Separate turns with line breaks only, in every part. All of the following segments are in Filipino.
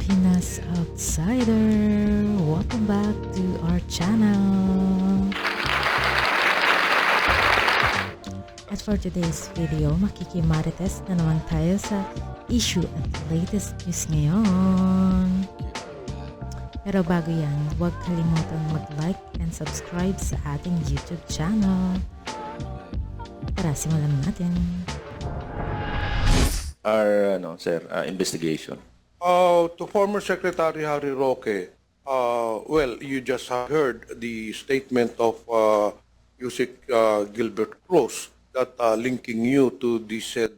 Pilipinas Outsider! Welcome back to our channel! At for today's video, makikimarites na naman tayo sa issue at latest news ngayon. Pero bago yan, huwag kalimutang mag-like and subscribe sa ating YouTube channel. Tara, simulan natin.
Our investigation.
To former Secretary Harry Roque, well, you just heard the statement of Yusek Gilbert Cruz that linking you to the said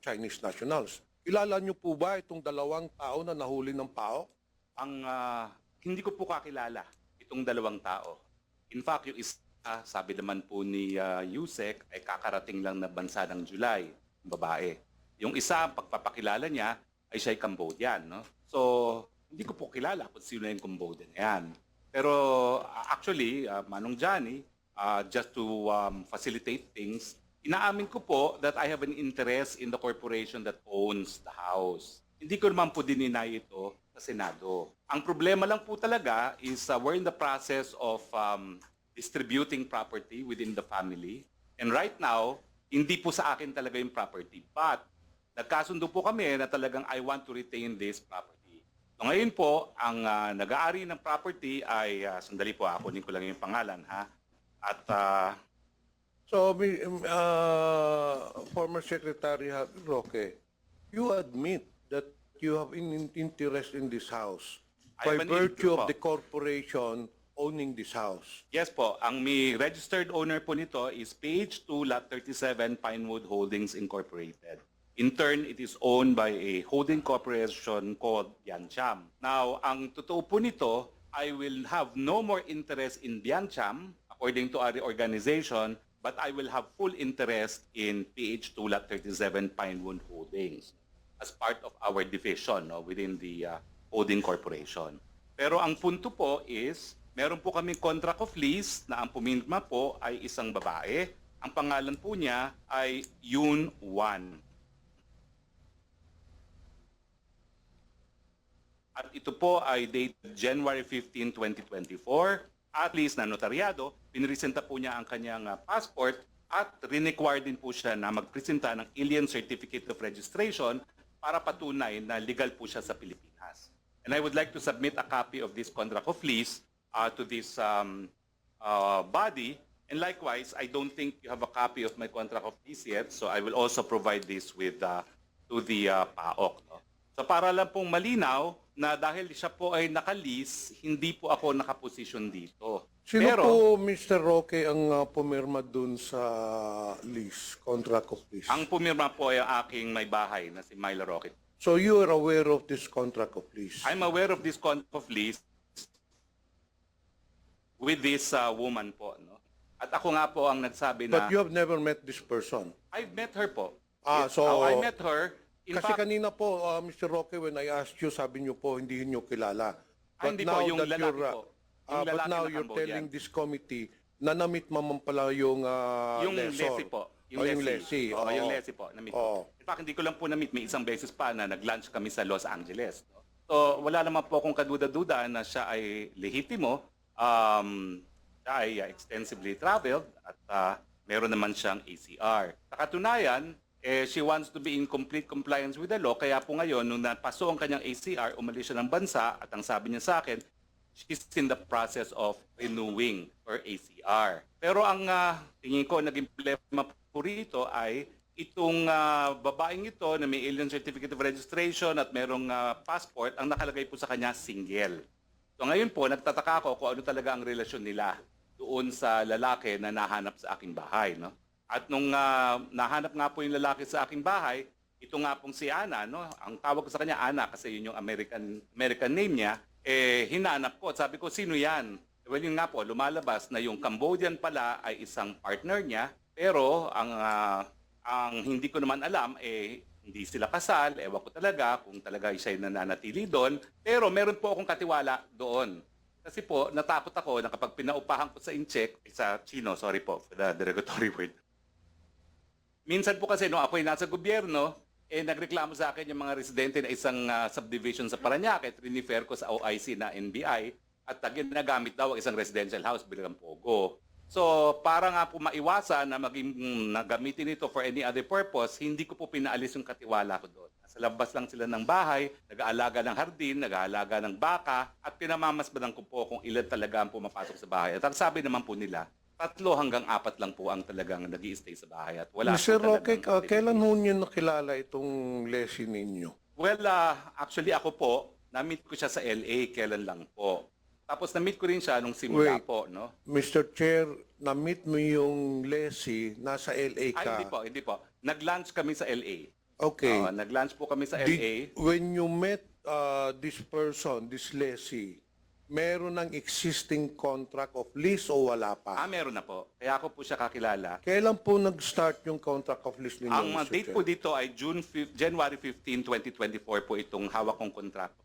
Chinese nationals. Kilala niyo po ba itong dalawang tao na nahuli ng PAO?
Hindi ko po kakilala itong dalawang tao. In fact, yung isa, sabi naman po ni Yusek, ay kakarating lang na bansa ng July, babae. Yung isa, pagpapakilala niya, ay siya ay Cambodian. No? So, hindi ko po kilala kung sino yung Cambodian na yan. Pero actually, Manong Johnny, just to facilitate things, inaamin ko po that I have an interest in the corporation that owns the house. Hindi ko naman po dininay ito sa Senado. Ang problema lang po talaga is we're in the process of distributing property within the family. And right now, hindi po sa akin talaga yung property. But nagkasundo po kami na talagang I want to retain this property. So ngayon po, ang nag-aari ng property ay, sandali po, kunin ko lang yung pangalan, ha? At,
So, former Secretary Harry Roque, you admit that you have an interest in this house
I
by
have an
virtue
interest
of
po.
the corporation owning this house.
yes po, ang may registered owner po nito is Page 2, Lot 37, Pinewood Holdings Incorporated. In turn, it is owned by a holding corporation called Biancham. Now, ang totoo po nito, I will have no more interest in Biancham, according to our organization, but I will have full interest in PH2 Lot 37 Pinewood Holdings as part of our division within the holding corporation. Pero ang punto po is, meron po kami contract of lease na ang pumirma po ay isang babae. Ang pangalan po niya ay Yoon Wan. At ito po ay dated January 15, 2024. At least na notaryado, pinresenta po niya ang kanyang passport at require din po siya na magpresenta ng Alien Certificate of Registration para patunay na legal po siya sa Pilipinas. And I would like to submit a copy of this contract of lease to this body. And likewise, I don't think you have a copy of my contract of lease yet, so I will also provide this with to the PAOK. No? So para lang pong malinaw na dahil siya po ay nakalis, hindi po ako nakaposisyon dito.
Sino
Pero,
po, Mr. Roque, ang pumirma dun sa lease, contract of lease?
ang pumirma po ay ang aking may bahay na si Myla Rocket.
So you are aware of this contract of lease?
I'm aware of this contract of lease with this woman po. No? At ako nga po ang nagsabi na
But you have never met this person?
I've met her po.
So
I met her. In
kasi
fact,
kanina po, Mr. Roque, when I asked you, sabi niyo po, hindi niyo kilala.
hindi po, yung lalaki po. Yung
but
lalaki
now
na
you're
Cambodian.
telling this committee na namit mo pala yung
Yung
lessor.
lessee po.
Yung lessee.
Oo,
Oo.
yung lessee po. Na-meet
Oo.
ko. In fact, hindi ko lang po na-meet. May isang beses pa na nag-lunch kami sa Los Angeles. No? So, wala naman po akong kaduda-duda na siya ay lehitimo. Siya ay extensively traveled at meron naman siyang ACR. Sa katunayan, she wants to be in complete compliance with the law. Kaya po ngayon, nung napaso ang kanyang ACR, umalis siya ng bansa at ang sabi niya sa akin, she's in the process of renewing her ACR. Pero ang tingin ko naging problema po rito ay itong babaeng ito na may Alien Certificate of Registration at merong passport, ang nakalagay po sa kanya single. So ngayon po, nagtataka ako kung ano talaga ang relasyon nila doon sa lalaki na nahanap sa aking bahay. No? At nung nahanap nga po yung lalaki sa aking bahay, ito nga pong si Ana, no? Ang tawag ko sa kanya Ana kasi yun yung American name niya, hinanap ko at sabi ko, sino yan? Well, yun nga po, lumalabas na yung Cambodian pala ay isang partner niya, pero ang hindi ko naman alam, hindi sila kasal, ewan ko talaga kung talaga siya nananatili doon, pero meron po akong katiwala doon. Kasi po, natakot ako na kapag pinaupahan ko sa incheck, sa Chino, sorry po for the derogatory word, minsan po kasi, no, ako ay nasa gobyerno, nagreklamo sa akin yung mga residente na isang subdivision sa Parañaque, trinifer ko sa OIC na NBI, at ginagamit daw ang isang residential house bilang pogo. So, para nga po maiwasan na maging nagamitin ito for any other purpose, hindi ko po pinaalis yung katiwala ko doon. Sa labas lang sila ng bahay, nag-aalaga ng hardin, nag-aalaga ng baka, at pinamamasbadan ko po kung ilan talaga ang pumapasok sa bahay. At ang sabi naman po nila, 3 hanggang 4 lang po ang talagang nag-i-stay sa bahay. At wala
Mr.
po
Roque,
talagang
kailan ho niyo nakilala itong lessee ninyo?
Well, actually ako po, na-meet ko siya sa LA, kailan lang po. Tapos na-meet ko rin siya nung simula
Wait.
po, no?
Mr. Chair, na-meet mo yung lessee, nasa LA ka.
Hindi po. Nag-lunch kami sa LA.
Okay.
Nag-lunch po kami sa LA.
When you met this person, this lessee, meron ng existing contract of lease o wala pa?
Meron na po. Kaya ako po siya kakilala.
Kailan po nag-start yung contract of lease ninyo,
Ang
Mr.
date
Chair?
po dito ay January 15, 2024 po itong hawak kong kontrako.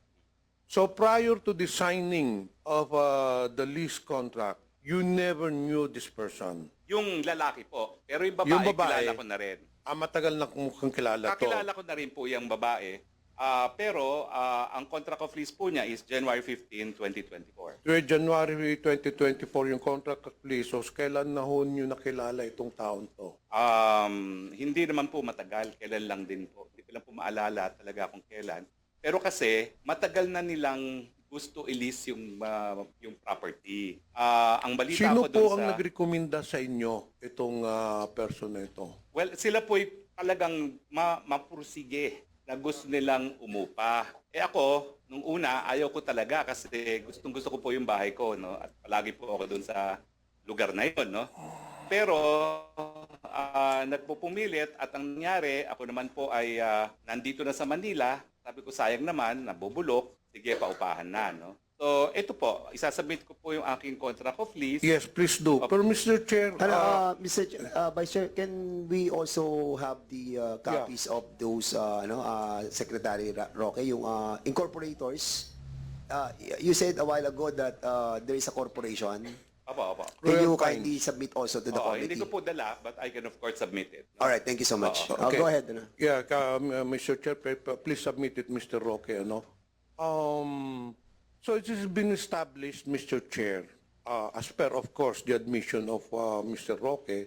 So prior to the signing of the lease contract, you never knew this person?
Yung lalaki po. Pero yung babae,
Yung babae,
kilala ko na rin.
Matagal na mukhang kilala to.
Kakilala ko na rin po yung babae. Pero ang contract of lease po niya is January 15, 2024.
January 2024 yung contract of lease. So kailan na ho nyo nakilala itong taon to?
Hindi naman po matagal. Kailan lang din po. Hindi ko lang po maalala talaga kung kailan. Pero kasi matagal na nilang gusto i-lease yung property. Ang balita
Sino
ko doon
po ang
sa...
nagrekomenda sa inyo itong person na ito?
Well, sila po'y talagang mapursige na gusto nilang umupa. Ako, nung una, ayaw ko talaga kasi gustong-gusto ko po yung bahay ko, no? At palagi po ako doon sa lugar na yun, no? Pero nagpupumilit at ang nangyari, ako naman po ay nandito na sa Manila. Sabi ko, sayang naman, nabubulok. Sige, paupahan na, no? So, ito po, isasubmit ko po yung aking contract of lease.
Yes, please do. Pero Mr. Chair,
Vice Chair, can we also have the copies of those, Secretary Roque, yung incorporators? You said a while ago that there is a corporation.
Opo.
Can you
Royal
kindly submit also to the
Hindi
committee?
ko po dala, but I can of course submit it. No?
All right, thank you so much.
okay.
Go ahead.
yeah, Mr. Chair, please submit it, Mr. Roque. Ano? So it has been established, Mr. Chair, as per, of course, the admission of Mr. Roque,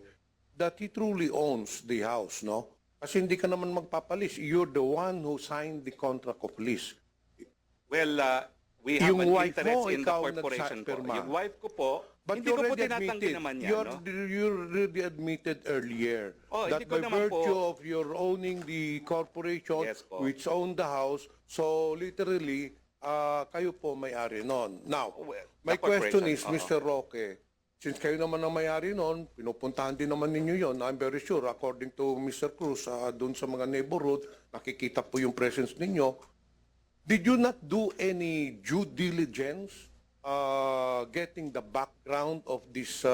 that he truly owns the house, no? Kasi hindi ka naman magpapalis. You're the one who signed the contract of lease.
Well, we have
Yung
an
wife
interest
mo,
in the
ikaw
corporation po.
nagpirma.
Yung wife ko po,
But
hindi
you
ko po
already
tinatanggi
admitted,
naman yan,
you
no?
already admitted earlier that
Hindi ko
by
naman po.
virtue of your owning the corporation
Yes po.
which owned the house, so literally, kayo po may-ari nun. Now,
Well,
my
the
question
corporation,
is, Mr. Roque, since kayo naman ang may-ari nun, pinupuntahan din naman ninyo yon. I'm very sure, according to Mr. Cruz, doon sa mga neighborhood, nakikita po yung presence ninyo. Did you not do any due diligence getting the background of this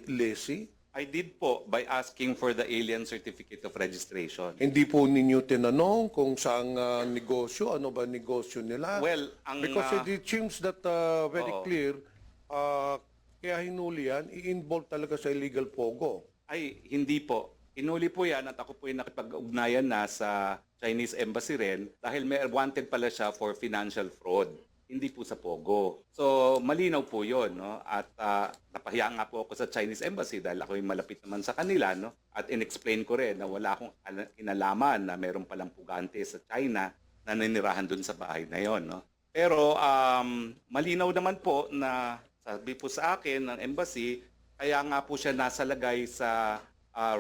lessee?
I did po by asking for the alien certificate of registration.
Hindi po ninyo tinanong kung saang negosyo, ano ba negosyo nila?
Well, ang,
Because it seems that very
oo.
clear, kaya hinuli yan, i-involve talaga sa illegal pogo.
Ay, hindi po. Inuli po yan at ako po yung nakipag-ugnayan na sa Chinese Embassy rin dahil may wanted pala siya for financial fraud. Hindi po sa Pogo. So, malinaw po yun, no? At napahiya nga po ako sa Chinese Embassy dahil ako yung malapit naman sa kanila, no? At in-explain ko rin na wala akong kinalaman na meron palang pugante sa China na nanirahan dun sa bahay na yon, no? Pero malinaw naman po na sabi po sa akin ng embassy, kaya nga po siya nasalagay sa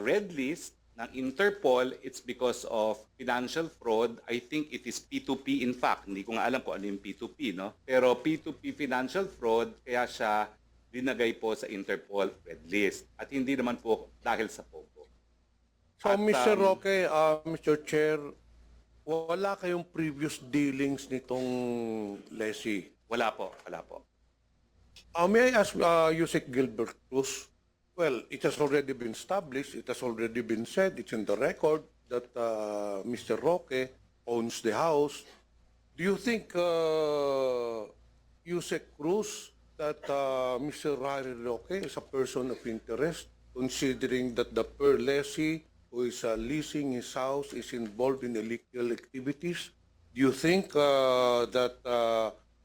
red list ng Interpol. It's because of financial fraud. I think it is P2P in fact. Hindi ko nga alam kung ano yung P2P, no? Pero P2P financial fraud, kaya siya dinagay po sa Interpol red list. At hindi naman po dahil sa Pogo.
So,
At,
Mr. Roque, Mr. Chair, wala kayong previous dealings nitong lessee?
Wala po, wala po.
May I ask Yusek Gilbert Cruz? Well, it has already been established, it has already been said, it's in the record that Mr. Roque owns the house. Do you think, Yusek Cruz, that Mr. Harry Roque is a person of interest, considering that the per lessee who is leasing his house is involved in illegal activities, do you think that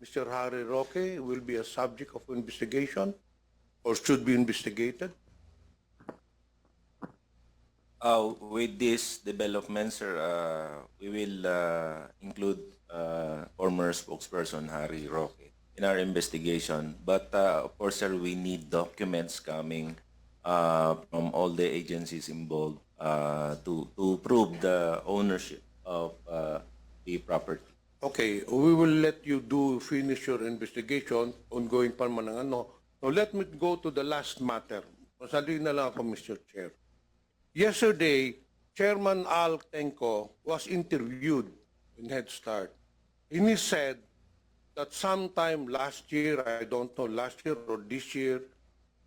Mr. Harry Roque will be a subject of investigation or should be investigated?
With this development, sir, we will include former spokesperson Harry Roque in our investigation. But of course, sir, we need documents coming from all the agencies involved to prove the ownership of the property.
Okay, we will let you finish your investigation, ongoing pa man ang ano. Now let me go to the last matter. Masali na lang ako, Mr. Chair. Yesterday, Chairman Al Tenco was interviewed in Head Start. And he said that sometime last year, I don't know, last year or this year,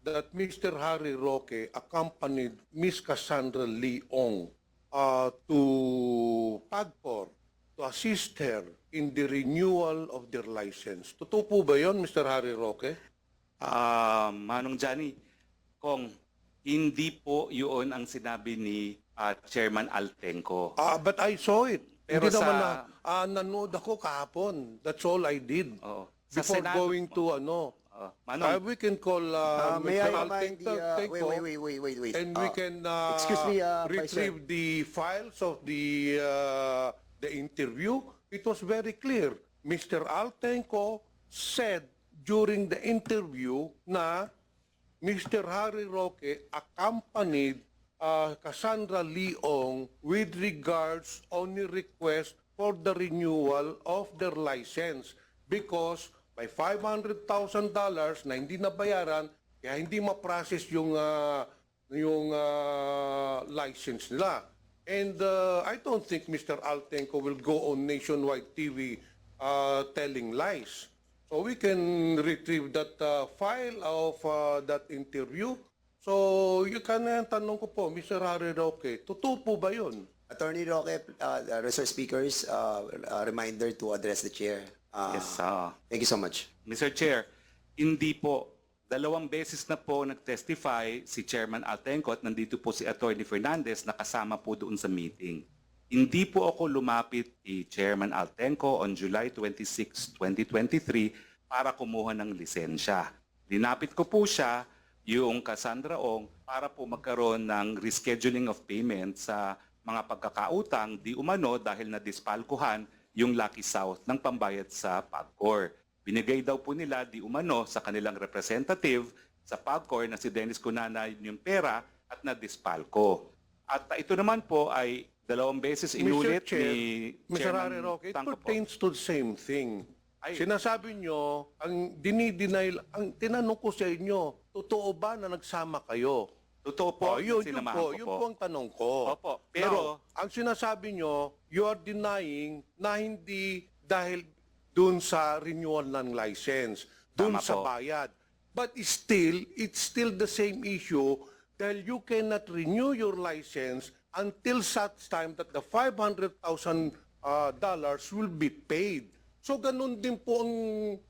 that Mr. Harry Roque accompanied Miss Cassandra Leong to PAGCOR to assist her in the renewal of their license. Totoo po ba yun, Mr. Harry Roque?
Manong Johnny, kung hindi po yun ang sinabi ni Chairman Altenco.
But I saw it.
Pero
Hindi naman
sa-
nanood ako kahapon. That's all I did.
Oo. Sa
Before
Senado-
going to
Manong,
we can call
May I
Mr.
remind
Altenco,
wait.
and we can
excuse me, Vice
retrieve the files of the interview. It was very clear. Mr. Altenco said during the interview na Mr. Harry Roque accompanied Cassandra Leong with regards on the request for the renewal of their license because by $500,000 na hindi nabayaran, kaya hindi ma-process yung license nila. And I don't think Mr. Altenco will go on nationwide TV telling lies. So we can retrieve that file of that interview. So you can tanong ko po, Mr. Harry Roque, totoo po ba yun?
Attorney Roque, resource speakers, a reminder to address the chair.
yes,
Thank you so much.
Mr. Chair, hindi po. 2 beses na po nag-testify si Chairman Altenco at nandito po si Attorney Fernandez na kasama po doon sa meeting. Hindi po ako lumapit kay Chairman Altenco on July 26, 2023 para kumuha ng lisensya. Linapit ko po siya, yung Cassandra Ong, para po magkaroon ng rescheduling of payment sa mga pagkakautang di umano dahil na-dispalkuhan yung Lucky South ng pambayad sa PAGCOR. Binigay daw po nila di umano sa kanilang representative sa PAGCOR na si Dennis Cunana yung pera at na-dispalko. At ito naman po ay 2 beses inulit
Mr. Chair,
ni
Mr.
Chairman
Harry Roque, it
Tangco po.
pertains to the same thing.
Ay.
Sinasabi nyo, ang dinideny, ang tinanong ko sa inyo, totoo ba na nagsama kayo?
Totoo po,
yun
sinamahan
po,
ko
yun
po.
po ang tanong ko.
Opo, pero-
Now, ang sinasabi nyo, you are denying na hindi dahil dun sa renewal ng license, dun
Tama
sa
po.
bayad. But it's still the same issue dahil you cannot renew your license until such time that the $500,000 will be paid. So ganun din po ang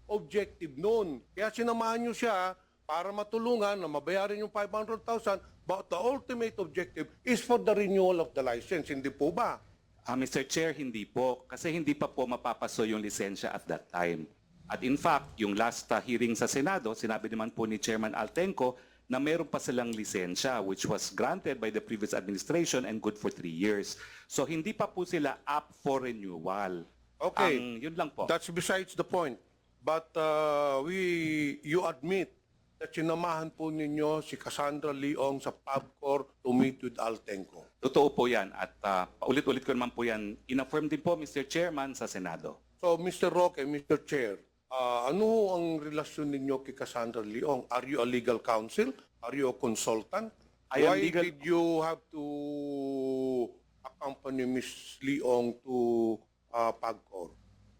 objective noon. Kaya sinamahan nyo siya para matulungan na mabayaran yung $500,000, but the ultimate objective is for the renewal of the license. Hindi po ba?
Mr. Chair, hindi po. Kasi hindi pa po mapapaso yung lisensya at that time. At in fact, yung last hearing sa Senado, sinabi naman po ni Chairman Altenco na meron pa silang lisensya which was granted by the previous administration and good for 3 years. So hindi pa po sila up for renewal.
Okay.
Yun lang po.
That's besides the point. But you admit that sinamahan po ninyo si Cassandra Leong sa PAGCOR to meet with Altenco.
Totoo po yan. At paulit-ulit ko naman po yan. In-affirm din po, Mr. Chairman, sa Senado.
So, Mr. Roque, Mr. Chair, ano ang relasyon ninyo kay Cassandra Leong? Are you a legal counsel? Are you a consultant?
I am
Why
legal-
did you have to accompany Ms. Leong to PAGCOR?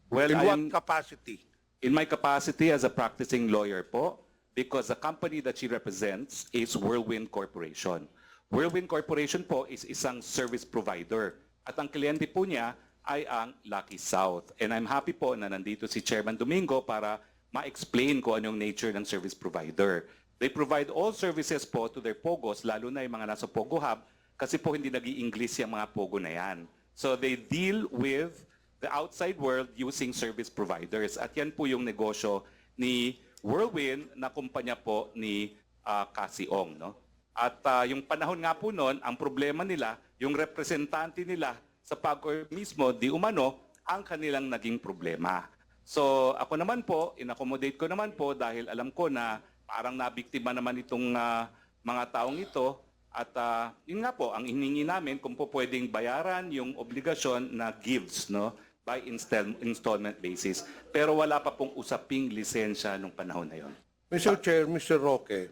Well,
In
I
what
am-
capacity?
In my capacity as a practicing lawyer po, because the company that she represents is Whirlwind Corporation. Whirlwind Corporation po is isang service provider. At ang kliyente po niya ay ang Lucky South. And I'm happy po na nandito si Chairman Domingo para ma-explain ko anong nature ng service provider. They provide all services po to their POGOs, lalo na yung mga nasa POGO Hub, kasi po hindi nag-i-English yung mga pogo na yan. So they deal with the outside world using service providers. At yan po yung negosyo ni Whirlwind na kumpanya po ni Cassie Ong. No? At yung panahon nga po noon, ang problema nila, yung representante nila sa PAGCOR mismo, di umano, ang kanilang naging problema. So ako naman po, in-accommodate ko naman po dahil alam ko na parang nabiktima naman itong mga taong ito. At yun nga po, ang hiningi namin kung po pwedeng bayaran yung obligasyon na gives, no, by installment basis. Pero wala pa pong usaping lisensya nung panahon na yon.
Mr. Chair, Mr. Roque,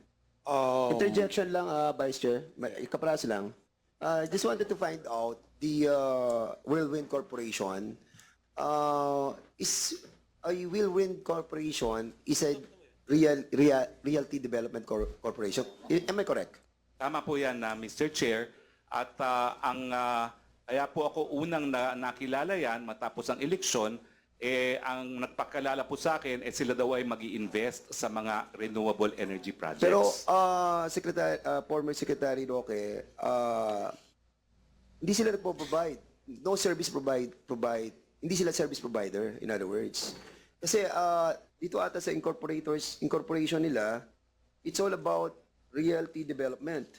Interjection lang, Vice Chair. Ikapraso lang. Just wanted to find out the Whirlwind Corporation Whirlwind Corporation is a realty development corporation. Am I correct?
Tama po yan, Mr. Chair. At kaya po ako unang nakilala yan matapos ang eleksyon, ang nagpakilala po sa akin, sila daw ay mag-i-invest sa mga renewable energy projects.
Pero, former Secretary Roque, hindi sila nagpo-provide. No service hindi sila service provider, in other words. Kasi dito ata sa incorporation nila, it's all about realty development.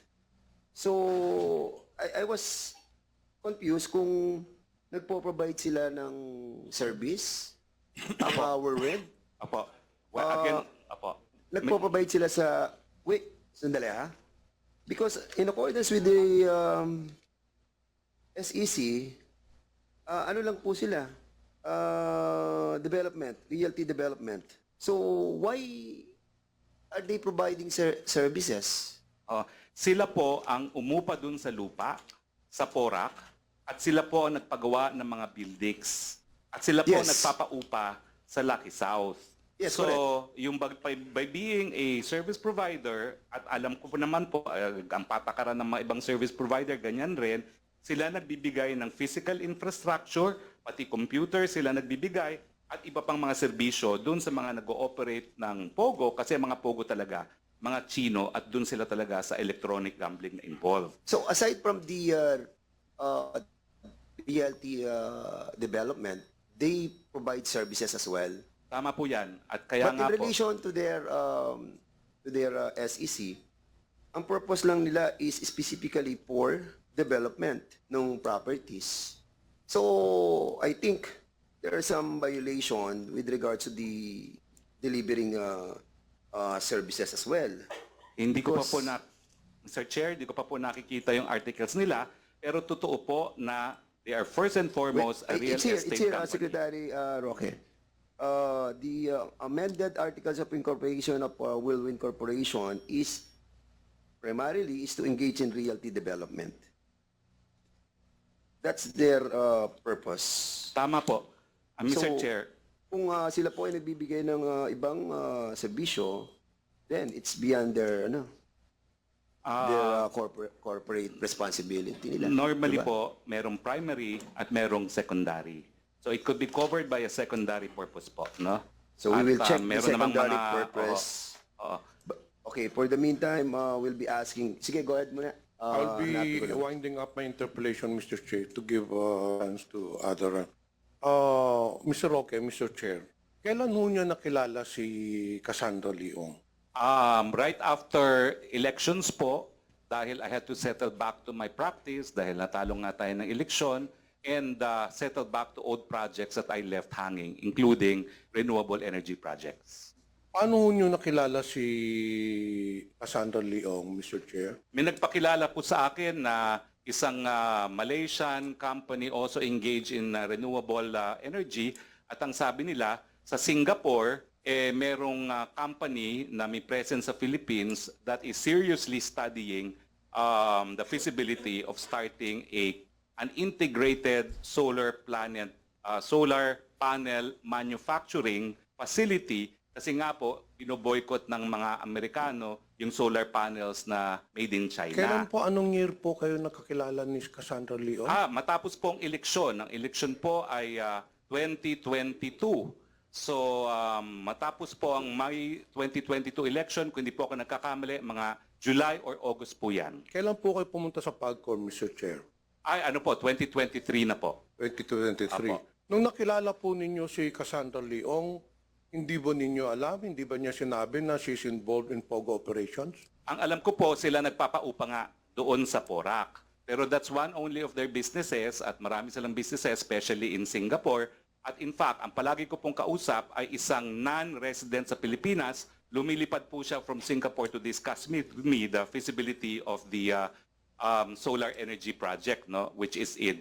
So, I was confused kung nagpo-provide sila ng service, ang Whirlwind.
Apo. Well, again, apo.
Nagpo-provide sila sa... Wait, sandali ha. Because in accordance with the SEC, ano lang po sila? Realty development. So, why are they providing services?
Sila po ang umupa dun sa lupa, sa Porac, at sila po ang nagpagawa ng mga buildings. At sila po ang
Yes.
nagpapaupa sa Lucky South.
Yes,
So,
correct.
yung by being a service provider, at alam ko po naman po, ang patakaran ng mga ibang service provider, ganyan rin, sila nagbibigay ng physical infrastructure, pati computer sila nagbibigay, at iba pang mga serbisyo dun sa mga nag-ooperate ng Pogo, kasi mga Pogo talaga, mga Chino, at dun sila talaga sa electronic gambling na involved.
So, aside from the realty development, they provide services as well.
Tama po yan. At kaya
But
nga
in
po,
relation to their SEC, ang purpose lang nila is specifically for development ng properties. So, I think there are some violation with regards to the delivering services as well.
hindi ko pa
because-
po Mr. Chair, hindi ko pa po nakikita yung articles nila, pero totoo po na they are first and foremost a real
It's here,
estate company.
Secretary Roque. The amended articles of incorporation of Whirlwind Corporation is primarily to engage in realty development. That's their purpose.
Tama po. Mr.
So,
Chair,
Kung sila po ay nagbibigay ng ibang serbisyo, then it's beyond their corporate responsibility nila.
normally
Diba?
po, merong primary at merong secondary. So it could be covered by a secondary purpose po, no?
So we will check the
meron namang
secondary
mga-
purpose.
Oo.
Okay, for the meantime, we'll be asking. Sige, go ahead muna.
I'll be
hanapin ko lang.
winding up my interpellation, Mr. Chair, to give chance to other. Mr. Roque, Mr. Chair, kailan ho niya nakilala si Cassandra Leong?
Right after elections po, dahil I had to settle back to my practice, dahil natalo nga tayo ng eleksyon, and settle back to old projects that I left hanging, including renewable energy projects.
Paano ho niyo nakilala si Cassandra Leong, Mr. Chair?
May nagpakilala po sa akin na isang Malaysian company also engaged in renewable energy, at ang sabi nila, sa Singapore, merong company na may presence sa Philippines that is seriously studying the feasibility of starting an integrated solar panel manufacturing facility, kasi nga po, binoboycott ng mga Amerikano yung solar panels na made in China.
Kailan po, anong year po kayo nakakilala ni Cassandra Leong?
Matapos po ang eleksyon. Ang eleksyon po ay 2022. So, matapos po ang May 2022 election, kung hindi po ako nagkakamali, mga July or August po yan.
Kailan po kayo pumunta sa PAGCOR, Mr. Chair?
Ay, ano po, 2023 na po.
2023.
Apo.
Nung nakilala po ninyo si Cassandra Leong, hindi ba ninyo alam, hindi ba niya sinabi na she's involved in POGO operations?
Ang alam ko po, sila nagpapaupa nga doon sa Porac. Pero that's one only of their businesses at marami silang businesses, especially in Singapore. At in fact, ang palagi ko pong kausap ay isang non-resident sa Pilipinas. Lumilipad po siya from Singapore to discuss with me the feasibility of the solar energy project, no, which is in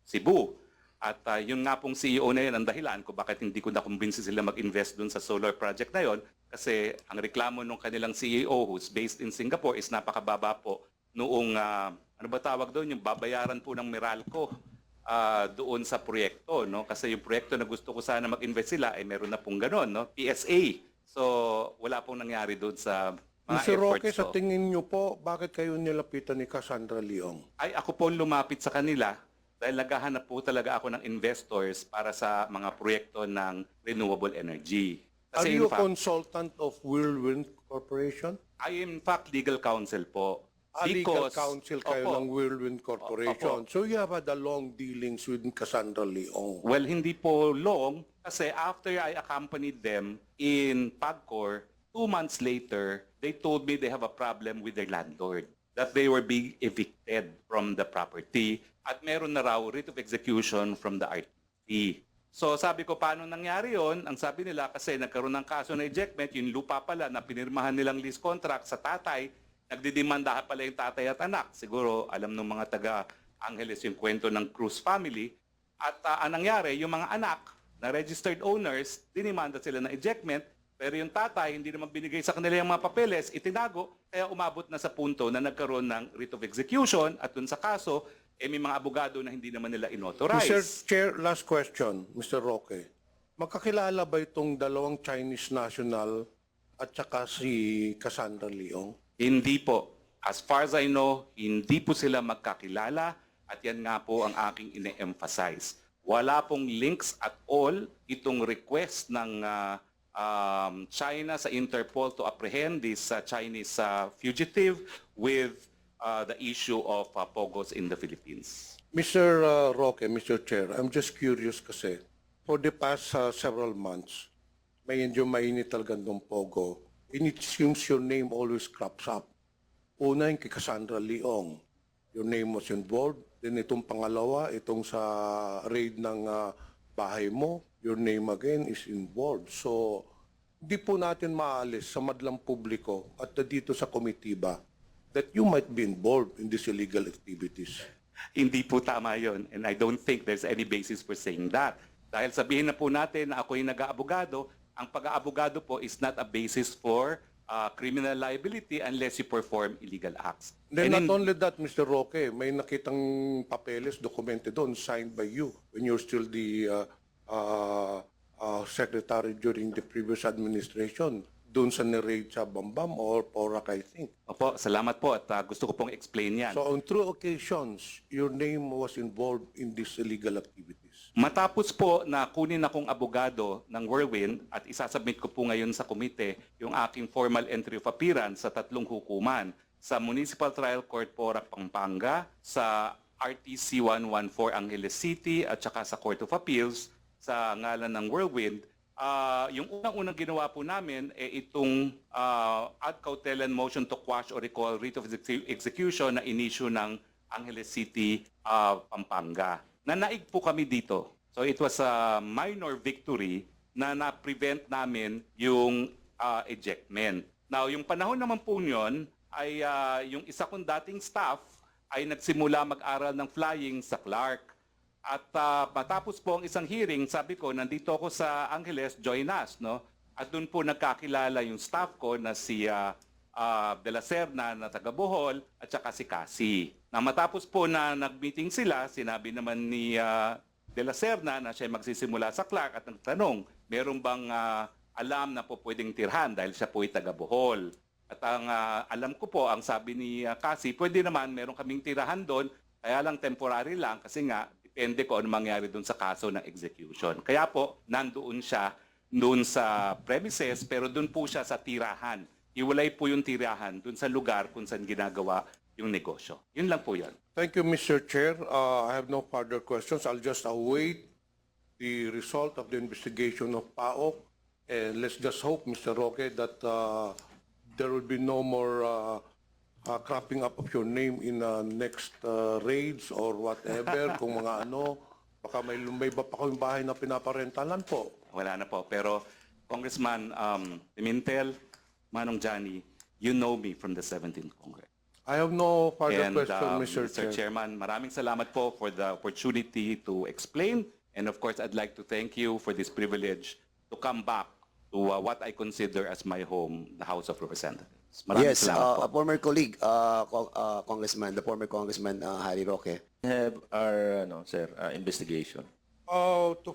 Cebu. At yun nga pong CEO na yun ang dahilan kung bakit hindi ko nakumbinsi sila mag-invest dun sa solar project na yun. Kasi ang reklamo ng kanilang CEO who's based in Singapore is napakababa po noong, ano ba tawag doon, yung babayaran po ng Meralco doon sa proyekto. No? Kasi yung proyekto na gusto ko sana mag-invest sila ay meron na pong ganon, no? PSA. So wala pong nangyari doon sa mga
Mr. Roque,
efforts
sa
ko.
tingin niyo po, bakit kayo nilapitan ni Cassandra Leong?
Ay ako po lumapit sa kanila dahil naghahanap po talaga ako ng investors para sa mga proyekto ng renewable energy.
Are
Kasi
you
in
a
fact,
consultant of Whirlwind Corporation?
I am in fact legal counsel po.
Legal counsel kayo
Opo.
ng Whirlwind Corporation.
Opo.
So you have had a long dealings with Cassandra Leong.
Well, hindi po long kasi after I accompanied them in PAGCOR, 2 months later, they told me they have a problem with their landlord, that they were being evicted from the property at meron na raw writ of execution from the RTP. So sabi ko, paano nangyari yon? Ang sabi nila, kasi nagkaroon ng kaso na ejectment, yung lupa pala na pinirmahan nilang lease contract sa tatay, nagdidemandahan pala yung tatay at anak. Siguro alam ng mga taga Angeles yung kwento ng Cruz family. At ang nangyari, yung mga anak na registered owners, dinimanda sila ng ejectment, pero yung tatay, hindi naman binigay sa kanila yung mga papeles, itinago, kaya umabot na sa punto na nagkaroon ng writ of execution at dun sa kaso, may mga abogado na hindi naman nila
Mr.
inauthorize.
Chair, last question, Mr. Roque. Magkakilala ba itong dalawang Chinese national at saka si Cassandra Leong?
Hindi po. As far as I know, hindi po sila magkakilala at yan nga po ang aking ine-emphasize. Wala pong links at all itong request ng China sa Interpol to apprehend this Chinese fugitive with the issue of POGOs in the Philippines.
Mr. Roque, Mr. Chair, I'm just curious kasi for the past several months, medyo mainit talaga ng Pogo. And it seems your name always crops up. Una yung kay Cassandra Leong. Your name was involved. Then itong pangalawa, itong sa raid ng bahay mo, your name again is involved. So, di po natin maalis sa madlang publiko at dito sa komitiba that you might be involved in these illegal activities.
Hindi po tama yon, and I don't think there's any basis for saying that. Dahil sabihin na po natin na ako'y nag-aabogado, ang pag-aabogado po is not a basis for criminal liability unless you perform illegal acts.
Then
And
not only that, Mr. Roque, may nakitang papeles, dokumente doon, signed by you when you're still the secretary during the previous administration. Doon sa ni-raid sa Bambam or Porac, I think.
Opo, salamat po at gusto ko pong explain yan.
So on 3 occasions, your name was involved in these illegal activities.
Matapos po na kunin akong abogado ng Whirlwind at isasubmit ko po ngayon sa komite yung aking formal entry of appearance sa 3 hukuman, sa Municipal Trial Court Porac, Pampanga, sa RTC 114 Angeles City at saka sa Court of Appeals sa ngalan ng Whirlwind. Yung unang-unang ginawa po namin itong ad cautelan motion to quash or recall writ of execution na inisyu ng Angeles City, Pampanga. Nanaig po kami dito. So it was a minor victory na na-prevent namin yung ejectment. Now, yung panahon naman po yun ay yung isa kong dating staff ay nagsimula mag-aral ng flying sa Clark. At matapos po ang isang hearing, sabi ko, nandito ako sa Angeles, join us, no? At doon po nagkakilala yung staff ko na si De La Serna na taga Bohol at saka si Cassie. Na matapos po na nag-meeting sila, sinabi naman ni De La Serna na siya magsisimula sa Clark at nagtanong, meron bang alam na po pwedeng tirhan dahil siya po ay taga Bohol. At ang alam ko po, ang sabi ni Cassie, pwede naman, meron kaming tirahan doon, kaya lang temporary lang kasi nga, depende ko ano mangyari doon sa kaso ng execution. Kaya po, nandoon siya doon sa premises, pero doon po siya sa tirahan hiwalay po yung tirahan dun sa lugar kung saan ginagawa yung negosyo. Yun lang po yun.
Thank you, Mr. Chair. I have no further questions. I'll just await the result of the investigation of PAOK. And let's just hope, Mr. Roque, that there will be no more cropping up of your name in next raids or whatever. Kung mga ano, baka may iba pa kayong bahay na pinaparentalan po.
Wala na po. Pero Congressman Pimentel, Manong Johnny, you know me from the 17th Congress.
I have no further
And
question, Mr. Chair.
Chairman, maraming salamat po for the opportunity to explain. And of course, I'd like to thank you for this privilege to come back to what I consider as my home, the House of Representatives. Maraming
Yes,
salamat po.
a former colleague, Congressman, the former Congressman Harry Roque.
We have our, sir, investigation.
To